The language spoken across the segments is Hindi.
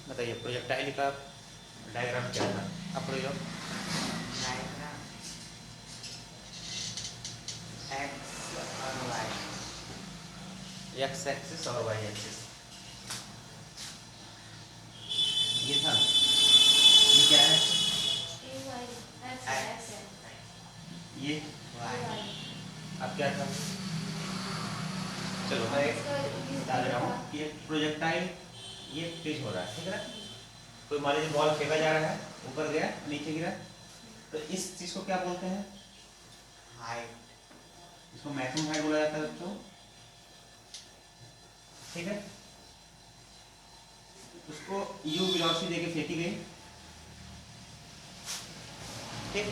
बताइए प्रोजेक्टाइल का डायग्राम क्या था, आप पढ़ लो। डायग्राम एक्स और वाई, एक्स एक्सिस और वाई एक्सिस, ये था। ये क्या है? एक्स ये वाई। अब क्या था? चलो मैं एक बता दे रहा हूँ कि एक प्रोजेक्टाइल ये पिच हो रहा है, ठीक है ना। कोई मान लीजिए बॉल फेंका जा रहा है, ऊपर गया नीचे गिरा, तो इस चीज को क्या बोलते हैं? हाइट। इसको मैक्सिमम हाइट बोला जाता है बच्चों, ठीक है। उसको यू वेलोसिटी देके फेंकी गई, ठीक।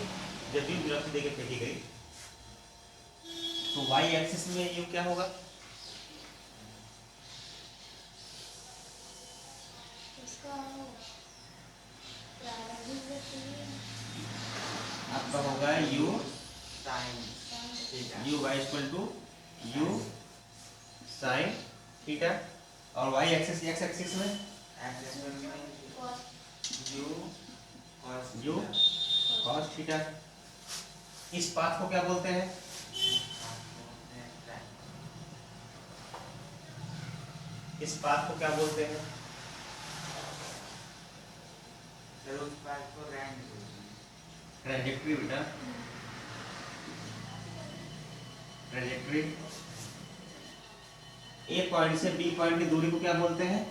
जब यू वेलोसिटी देके फेंकी गई तो वाई एक्सिस में यू क्या होगा? आपका होगा u sine theta. U y equal to u sine theta, और वाई एक्सिस एक्स एक्सिस में एक्स में u cos u cos theta. इस पाथ को क्या बोलते हैं? इस पाथ को क्या बोलते हैं? उस पार्ट को रेंज ट्रेजेक्ट्री बेटा, ट्रेजेक्ट्री। ए पॉइंट से बी पॉइंट की दूरी को क्या बोलते हैं?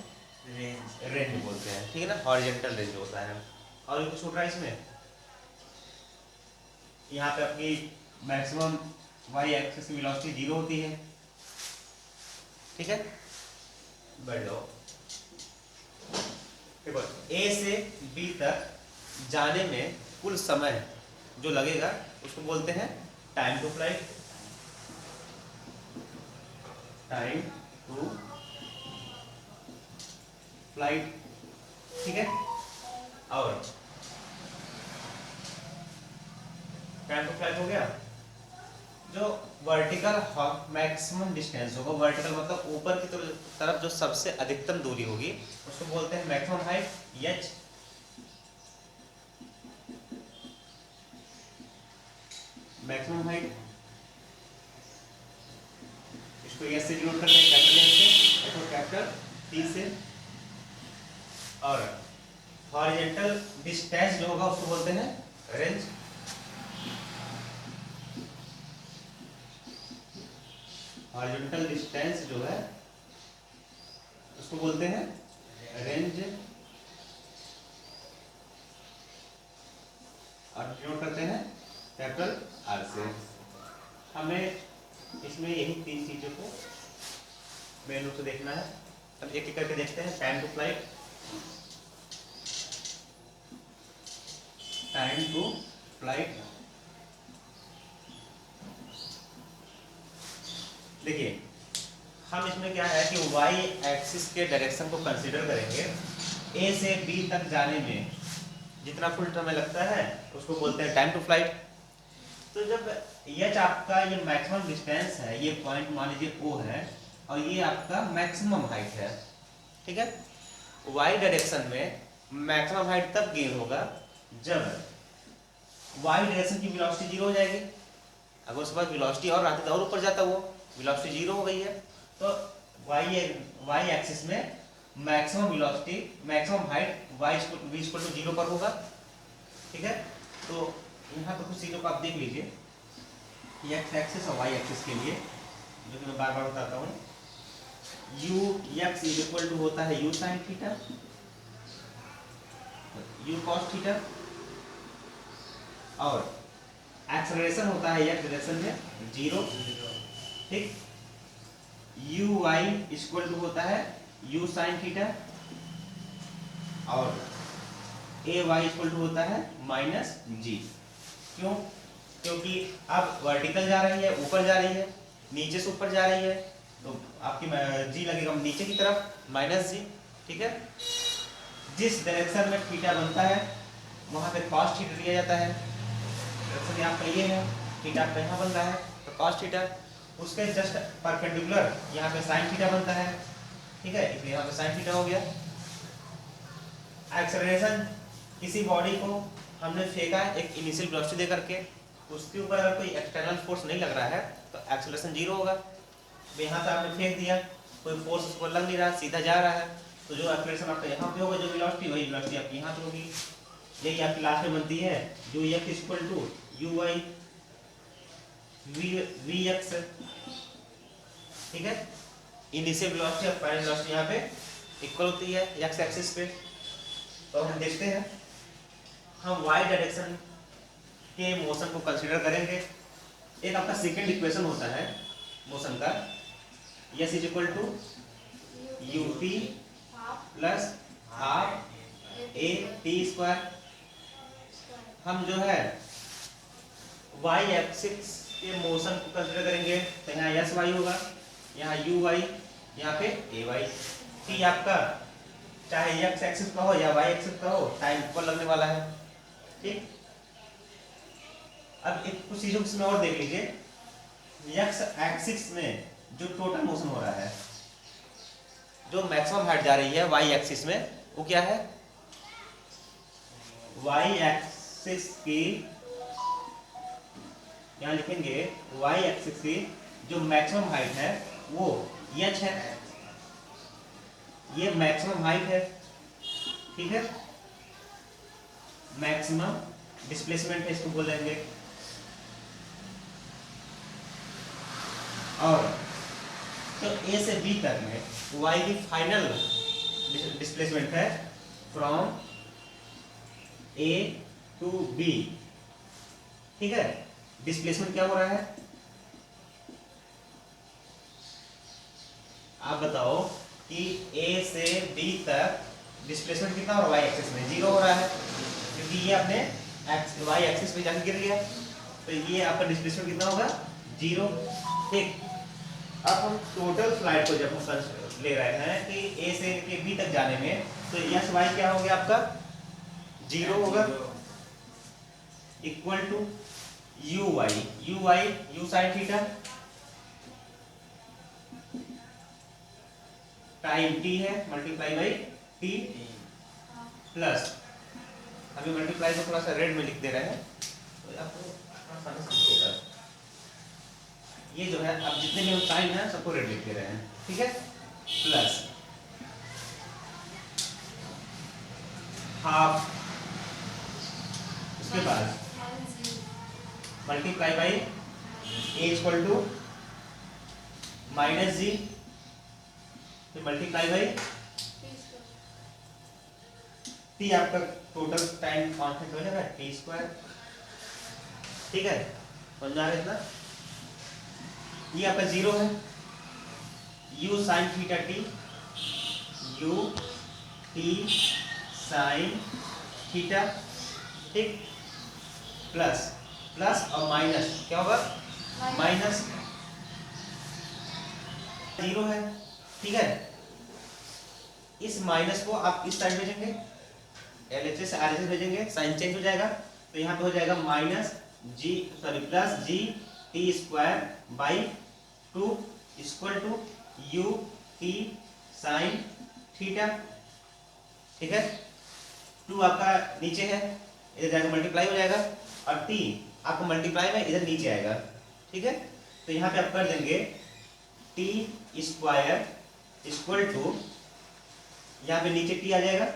रेंज रेंज बोलते हैं, ठीक है ना। हॉरिजॉन्टल रेंज होता है। और ये कुछ छूट रहा है इसमें? यहाँ पे आपकी मैक्सिमम वाई एक्सिस की वेलोसिटी 0 होती है, ठीक है। बढ़ लो, देखो ए से बी तक जाने में कुल समय जो लगेगा उसको बोलते हैं time to flight, time to flight, ठीक है। और टाइम टू फ्लाइट हो गया। जो वर्टिकल मैक्सिमम डिस्टेंस होगा, वर्टिकल मतलब ऊपर की तरफ जो सबसे अधिकतम दूरी होगी उसको बोलते हैं maximum height H. Maximum height, इसको एस से डिनोट करते हैं, कैपिटल एस से, इसको कैपिटल टी से। और हॉरिजॉन्टल डिस्टेंस जो होगा उसको बोलते हैं रेंज। हॉरिजॉन्टल डिस्टेंस जो है उसको बोलते हैं रेंज, और डिनोट करते हैं कैपिटल आर से। हमें इसमें यही तीन चीजों को मेन रूप से देखना है। अब एक एक करके देखते हैं। Time to flight, time to flight, देखिए हम इसमें क्या है कि वाई एक्सिस के डायरेक्शन को कंसीडर करेंगे। ए से बी तक जाने में जितना फुल समय लगता है उसको बोलते हैं टाइम टू फ्लाइट। तो जब एच आपका ये मैक्सिमम डिस्टेंस है, ये पॉइंट मान लीजिए ओ है, और ये आपका मैक्सिमम हाइट है, ठीक है। वाई डायरेक्शन में मैक्सिमम हाइट तब गेन होगा जब वाई डायरेक्शन की वेलोसिटी 0 हो जाएगी। अगर उसके बाद वेलोसिटी और आती तो और ऊपर जाता, वो वेलोसिटी 0 हो गई है, तो वाई एक्सिस में maximum velocity maximum height y equal to 0 पर होगा, ठीक है। तो यहाँ पर कुछ चीज़ों को आप देख लीजिए एक्स एक्सिस और वाई एक्सिस के लिए, जो कि मैं बार बार बताता हूँ। U x is equal to होता है u sine theta, u cos theta, और एक्सेलरेशन होता है एक्स डायरेक्शन में 0, ठीक। यू वाई इक्वल टू होता है यू साइन थीटा, और ए वाई इक्वल टू होता है माइनस जी। क्यों? क्योंकि अब वर्टिकल जा रही है, ऊपर जा रही है, नीचे से ऊपर जा रही है, तो आपकी जी लगेगा नीचे की तरफ माइनस जी, ठीक है। जिस डायरेक्शन में थीटा बनता है वहां पे कॉस थीटा दिया जाता है। डायरेक्शन यहाँ पे ये है, थीटा आपका यहाँ बन रहा है तो कॉस थीटा, उसके जस्ट परपेंडिकुलर यहाँ पे साइन थीटा बनता है, ठीक है, इसलिए यहाँ पे साइन थीटा हो गया। एक्सेलरेशन, किसी बॉडी को हमने फेंका एक इनिशियल वेलोसिटी दे करके, उसके ऊपर अगर कोई एक्सटर्नल फोर्स नहीं लग रहा है तो एक्सेलरेशन जीरो होगा। यहाँ से आपने फेंक दिया, कोई फोर्स उसको लग नहीं रहा, सीधा जा रहा है, तो जो एक्सेलरेशन आपका यहाँ पे होगा, जो वेलोसिटी वही वेलोसिटी आपकी यहाँ पे होगी। यही आपकी लास्ट में बनती है जो F equal to u y v x, ठीक है। इनिशियल वेलोसिटी और फाइनल वेलोसिटी यहाँ पे इक्वल होती है एक्स एक्सिस पे। तो हम देखते हैं, हम वाई डायरेक्शन के मोशन को कंसीडर करेंगे। एक आपका सेकंड इक्वेशन होता है मोशन का, s is equal to U T plus half A T square. हम जो है वाई एक्सिस के मोशन को कंसीडर करेंगे, तो यहाँ एस वाई होगा, यहाँ यू वाई, यहाँ पे ए वाई। टी आपका चाहे एक्स एक्सिस का हो या वाई एक्सिस का हो, टाइम इक्वल लगने वाला है, ठीक। अब एक कुछ चीजों को और देख लीजिए, एक्स एक्सिस में जो टोटल मोशन हो रहा है, जो मैक्सिमम हाइट जा रही है वाई एक्सिस में, वो क्या है, वाई एक्सिस की, यहाँ लिखेंगे वाई एक्सिस की जो मैक्सिमम हाइट है वो एच है, ये मैक्सिमम हाइट है, ठीक है। मैक्सिमम डिस्प्लेसमेंट इसको बोलेंगे। और तो ए से बी तक में वाई की फाइनल डिस्प्लेसमेंट है फ्रॉम ए टू बी, ठीक है। डिस्प्लेसमेंट क्या हो रहा है, आप बताओ कि ए से बी तक डिस्प्लेसमेंट कितना हो रहा है, वाई एक्सिस में जीरो हो रहा है, क्योंकि ये अपने वाई एक्सिस पे जाके गिर गया, तो ये आपका डिस्प्लेसमेंट कितना होगा, जीरो, ठीक। अब हम टोटल फ्लाइट को जब हम ले रहे हैं कि ए से के बी तक जाने में, तो एस वाई क्या हो गया आपका, जीरो होगा, equal to u y u sine theta time t है मल्टीप्लाई बाई टी प्लस, अभी मल्टीप्लाई को थोड़ा सा रेड में लिख दे रहे हैं तो आपको समझ लीजिएगा। ये जो है अब जितने भी हम टाइम है सबको रेड लिख दे रहे हैं, ठीक है, प्लस हाफ, उसके बाद multiply by a equal to minus g, फिर मल्टीप्लाई बाई टी, आपका टोटल टाइम कांस्टेंट हो जाएगा टी स्क्वायर, ठीक है। समझ आ रहा है इतना, ये आपका जीरो है, u sine theta T, u T sine theta, ठीक, प्लस प्लस और माइनस क्या होगा, माइनस, जीरो है, ठीक है। इस माइनस को आप इस साइड भेजेंगे, LHS से RHS भेजेंगे, साइन चेंज हो जाएगा, तो यहाँ पे हो जाएगा minus g sorry plus g t square by two equal to you t sine theta, ठीक है। टू आपका नीचे है, इधर जाकर मल्टीप्लाई हो जाएगा, और टी आपको मल्टीप्लाई में इधर नीचे आएगा, ठीक है। तो यहाँ पे आप कर देंगे टी स्क्वायर इक्वल टू, यहाँ पे नीचे टी आ जाएगा,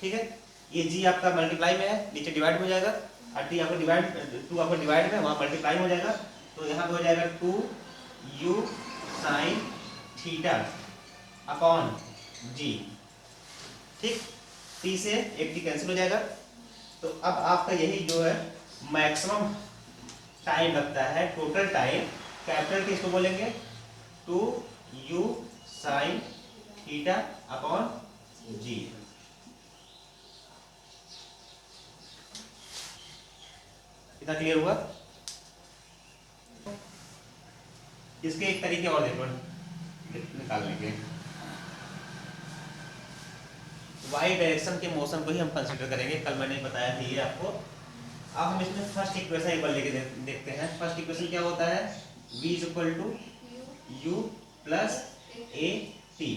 ठीक है। ये जी आपका मल्टीप्लाई में है, नीचे डिवाइड हो जाएगा, और टी आपको डिवाइड, टू आपको डिवाइड में, वहाँ मल्टीप्लाई हो जाएगा, तो यहाँ पे हो जाएगा two u sine theta upon g, ठीक। टी से एक टी कैंसिल हो जाएगा, तो अब आपका यही जो है मैक्सिमम टाइम लगता है, टोटल टाइम, कैपिटल टी इसको बोलेंगे two u sine theta upon g. इतना क्लियर हुआ। इसके एक तरीके और देखो निकालने के, वाई डायरेक्शन के मोशन को ही हम कंसीडर करेंगे, कल मैंने बताया था ये आपको। अब हम इसमें फर्स्ट इक्वेशन एक बार लेके देखते हैं। फर्स्ट इक्वेशन क्या होता है, v is equal to u plus a t,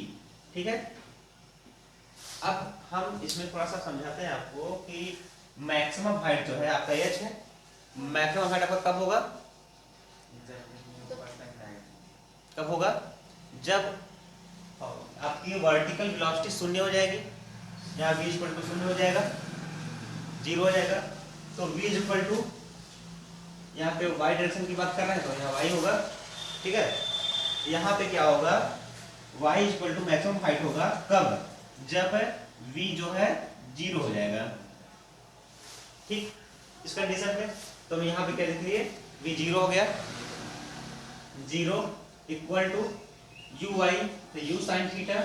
ठीक है। अब हम इसमें थोड़ा सा समझाते हैं आपको कि मैक्सिमम हाइट जो है आपका एच है, मैक्सिमम हाइट आपका कब होगा, कब होगा, जब आपकी वर्टिकल वेलोसिटी शून्य हो जाएगी, यहाँ v इक्वल टू शून्य हो जाएगा, जीरो हो जाएगा, तो v इक्वल टू, यहाँ पे y डायरेक्शन की बात कर रहे हैं तो यहाँ y होगा, ठीक है। यहाँ पे क्या होगा, y equal to maximum height होगा कब, जब v जो है जीरो हो जाएगा, ठीक। इस कंडीशन में तो हम यहाँ पे क्या लिख लिए, v जीरो हो गया, zero equal to u y, तो यू साइन थीटा,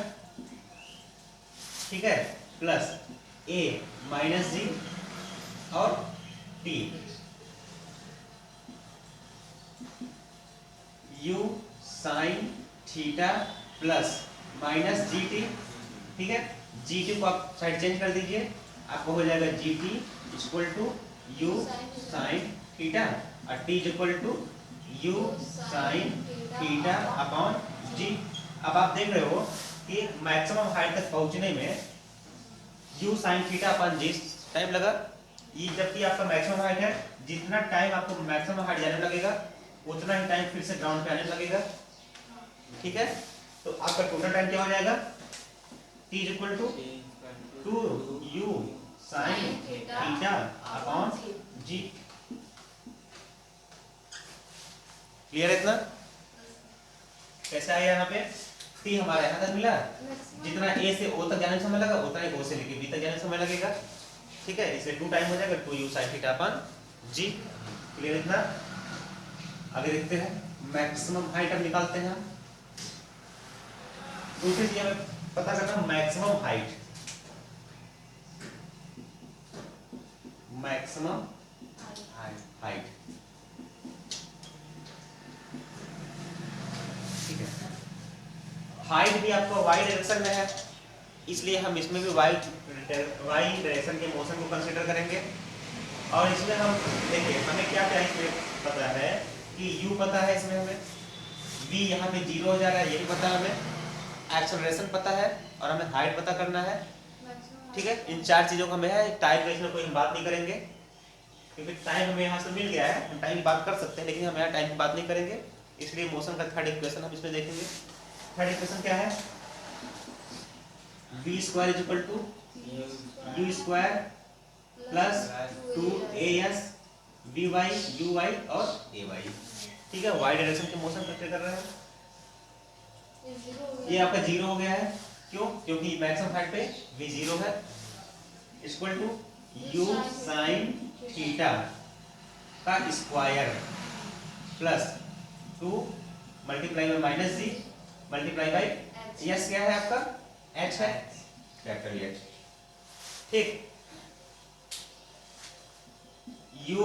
ठीक है, प्लस a माइनस जी और t, u sine theta plus minus g t, ठीक है। जी टी को आप साइड चेंज कर दीजिए, आपको हो जाएगा g t equal to u sine theta और t equal to u sine theta upon g. अब आप देख रहे हो कि मैक्सिमम हाइट तक पहुंचने में u sine theta upon g time लगा, ये जबकि आपका मैक्सिमम हाइट है, जितना टाइम आपको मैक्सिमम हाइट जाने लगेगा उतना ही टाइम फिर से ग्राउंड पे आने लगेगा, ठीक है। तो आपका टोटल टाइम क्या हो जाएगा, t equal to 2u sine theta upon g. Clear है इतना, कैसे आया यहाँ पे, t हमारा यहाँ तक मिला, जितना a से o तक जाने में समय लगा उतना ही o से लेके b तक जाने में समय लगेगा, ठीक है। इसलिए 2 टाइम हो जाएगा 2u sine theta upon g. Clear इतना। आगे देखते हैं मैक्सिमम हाइट अब निकालते हैं हम। दूसरी चीज हमें पता करना मैक्सिमम हाइट, मैक्सिमम हाइट, ठीक है। हाइट भी आपको y डायरेक्शन में है, इसलिए हम इसमें भी y डायरेक्शन के मोशन को कंसीडर करेंगे। और इसमें हम देखिए हमें क्या क्या इसमें पता है कि u पता है, इसमें हमें v यहाँ पे जीरो हो जा रहा है ये भी पता है हमें, एक्सेलरेशन पता है और हमें हाइट पता करना है, ठीक है। इन चार चीजों का हमें है, टाइम का इसमें कोई हम बात नहीं करेंगे क्योंकि टाइम हमें यहाँ से मिल गया है, हम टाइम की बात कर सकते हैं लेकिन हम यहाँ टाइम की बात नहीं करेंगे, इसलिए मोशन का थर्ड इक्वेशन हम इसमें देखेंगे। थर्ड इक्वेशन क्या है, v square is equal to u square plus 2as vy uy और ay, ठीक है। y डायरेक्शन के मोशन कैसे कर रहे हैं, ये आपका जीरो हो गया है, क्यों, क्योंकि मैक्सिमम हाइट पे v जीरो है, equal to u sine theta का square plus 2 multiply by minus g multiply by s क्या है आपका h है, कैपिटल H, ठीक। u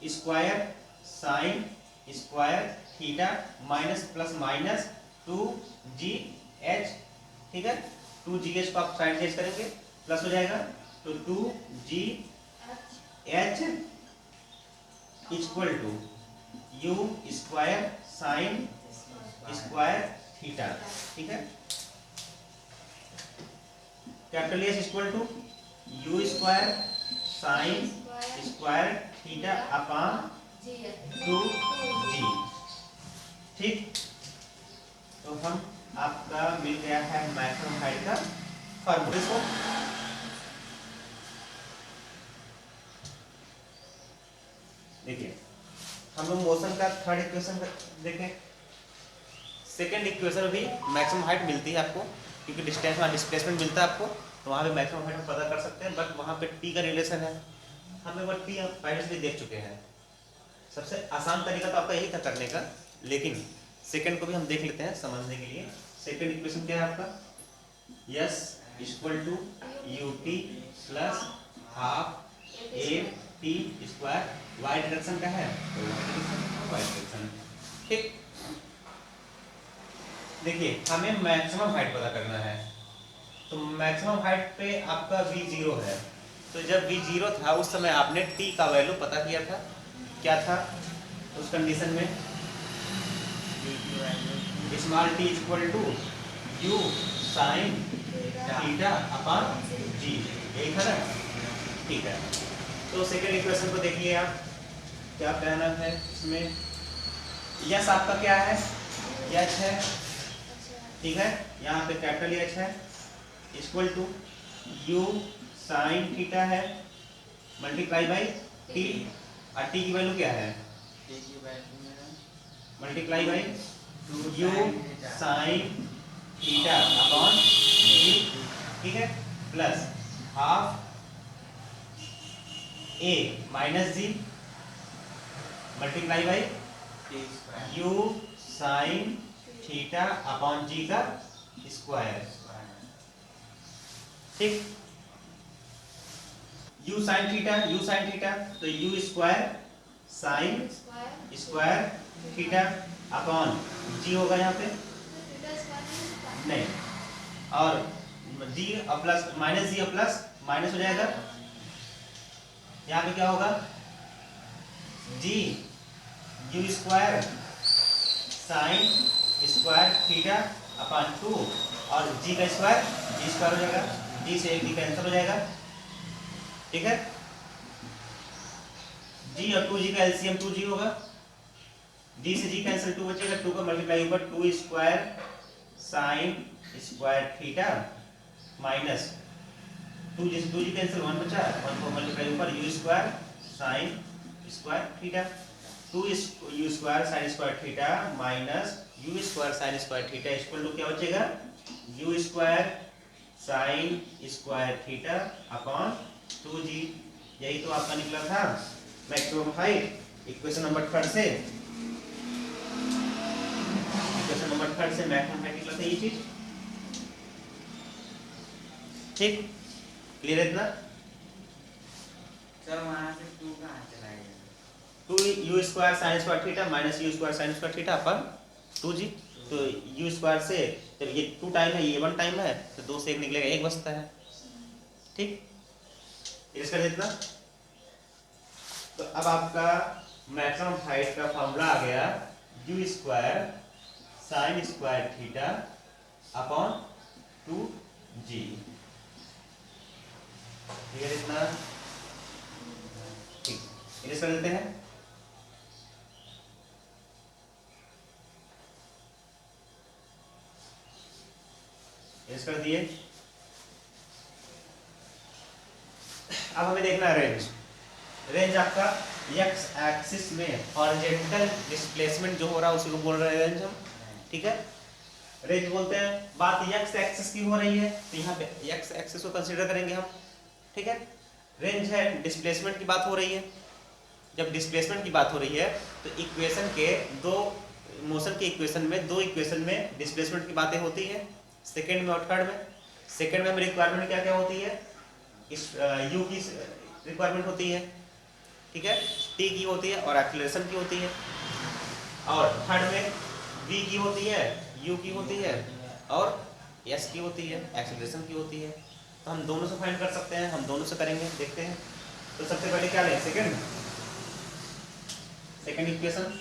square sine square theta minus plus minus 2gh, ठीक है। 2gh को आप साइड चेंज करेंगे प्लस हो जाएगा, तो 2gh equal to u square sine square theta, ठीक है। Capital S equal to u square sine square theta upon 2g, ठीक। तो हम आपका मिल गया है मैक्सिमम हाइट का फॉर्मूला। देखिए हम लोग मोशन का थर्ड इक्वेशन देखें, सेकंड इक्वेशन में भी मैक्सिमम हाइट मिलती है आपको, क्योंकि डिस्टेंस वहाँ डिस्प्लेसमेंट मिलता है आपको, तो वहाँ पे मैक्सिमम हाइट पता कर सकते हैं, बट वहाँ पे टी का रिलेशन है, हमें वो टी पहले से देख चुके हैं। सबसे आसान तरीका तो आपका यही था करने का, लेकिन सेकंड को भी हम देख लेते हैं समझने के लिए। सेकंड इक्वेशन क्या है आपका, S equal to U T plus half A T square, Y direction का है तो वाई डायरेक्शन, ठीक। देखिए हमें मैक्सिमम हाइट पता करना है, तो मैक्सिमम हाइट पे आपका v जीरो है, तो जब v जीरो था उस समय आपने t का वैल्यू पता किया था, क्या था उस कंडीशन में, small t equal to u sine theta upon g, यही था ना? ठीक है, तो सेकेंड इक्वेशन को देखिए आप, क्या कहना है इसमें। यस आपका क्या है, एच है, ठीक है, यहाँ पे कैपिटल एच है, equal to u sine theta है मल्टीप्लाई बाई टी, और टी की वैल्यू क्या है, टी की वैल्यू में multiply by 2 u sin theta sine theta upon g, ठीक है, plus half a minus g multiply by t square u sine theta upon g का स्क्वायर, ठीक। यू साइन थीटा तो u square sine square theta upon g होगा यहाँ पे, नहीं, और g plus minus g plus minus हो जाएगा, यहाँ पे क्या होगा, g u square sine square theta upon 2 और जी का स्क्वायर जी स्क्वायर हो जाएगा, जी से एक डी कैंसिल हो जाएगा, ठीक है। जी और 2g का एलसीएम 2g होगा, जी से जी कैंसिल 2 बचेगा, 2 का मल्टीप्लाई ऊपर 2 square sine square theta minus 2g से 2g कैंसिल 1 बचा, 1 को मल्टीप्लाई ऊपर u square sine square theta, 2 u square sine square theta minus u square sine square theta equal to क्या बचेगा, u square sine square theta upon 2g, यही तो आपका निकला था मैक्सिमम हाइट इक्वेशन नंबर 3 से, इक्वेशन नंबर 3 से मैक्सिमम हाइट निकला था ये चीज, ठीक, क्लियर है इतना। सर वहाँ से 2 कहाँ चला गया, 2 u square sine square theta minus u square sine square theta अपन 2g, तो यू स्क्वायर से जब ये 2 टाइम है ये 1 टाइम है तो 2 से 1 निकलेगा 1 बचता है, ठीक, इसका जितना। तो अब आपका मैक्सिमम हाइट का फॉर्मूला आ गया you square sine square theta upon 2g, ठीक है इतना, ठीक, इरेज कर देते हैं। इरेज कर दिए। अब हमें देखना है रेंज, रेंज आपका एक्स एक्सिस में हॉरिजॉन्टल डिस्प्लेसमेंट जो हो रहा है उसी को बोल रहे हैं रेंज हम, ठीक है, रेंज बोलते हैं। बात एक्स एक्सिस की हो रही है तो यहाँ पे एक्स एक्सिस को कंसीडर करेंगे हम, ठीक है, रेंज है डिस्प्लेसमेंट की बात हो रही है, जब डिस्प्लेसमेंट की बात हो रही है तो इक्वेशन के दो, मोशन के इक्वेशन में दो इक्वेशन में डिस्प्लेसमेंट की बातें होती है, सेकेंड में और थर्ड में। सेकेंड में हमें रिक्वायरमेंट क्या क्या होती है, इस यू की रिक्वायरमेंट होती है, ठीक है, टी की होती है और एक्सीलरेशन की होती है, और थर्ड में वी की होती है, यू की होती है और एस की होती है, एक्सीलरेशन की होती है। तो हम दोनों से फाइंड कर सकते हैं, हम दोनों से करेंगे, देखते हैं। तो सबसे पहले क्या लें, second equation,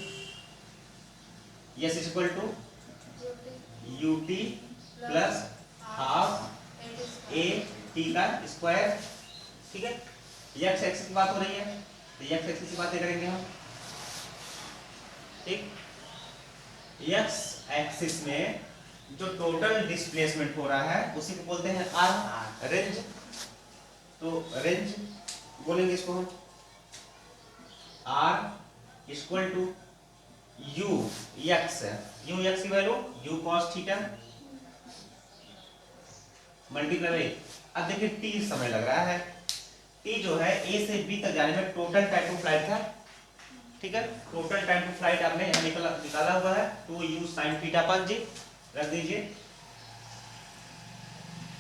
s is equal to U T plus half A t का स्क्वायर, ठीक है। एक्स एक्सिस की बात हो रही है तो एक्स एक्सिस की बातें करेंगे हम, ठीक। एक्स एक्सिस में जो टोटल डिस्प्लेसमेंट हो रहा है उसी को बोलते हैं आर, रेंज। तो रेंज बोलेंगे इसको हम, R equal to u x, u x की value u cos theta multiply. अब देखिए टी समय लग रहा है, टी जो है ए से बी तक जाने में टोटल टाइम टू फ्लाइट था, ठीक है, टोटल टाइम टू फ्लाइट आपने यहाँ निकाला हुआ है 2 यू साइन थीटा अपन जी, रख दीजिए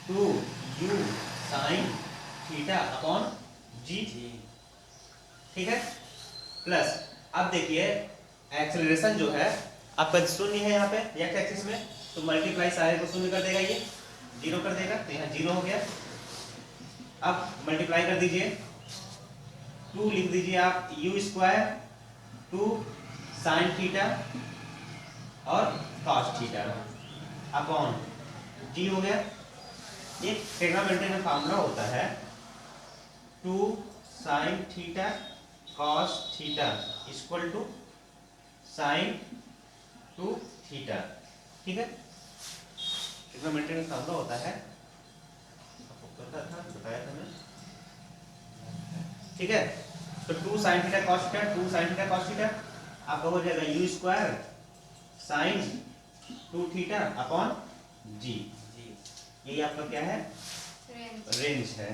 2 you sine theta upon g, ठीक है, प्लस अब देखिए एक्सेलरेशन जो है आपका शून्य है यहाँ पे एक्स एक्सिस में, तो मल्टीप्लाई सारे को शून्य कर देगा, ये जीरो कर देगा, तो यहाँ जीरो हो गया। अब मल्टीप्लाई कर दीजिए, 2 लिख दीजिए आप यू स्क्वायर 2 साइन थीटा और कॉस थीटा अपॉन जी हो गया। एक ट्रिग्नोमेट्री में फार्मूला होता है 2 sin theta cos theta equal to sin 2 theta. ठीक है, ट्रिग्नोमेट्री में फार्मूला होता है, बताया था मैं। ठीक है, तो 2 sin theta cos theta, 2 sin theta cos theta आपका हो जाएगा u square sin 2 theta upon g. G. यही आपका क्या है, रेंज। रेंज है।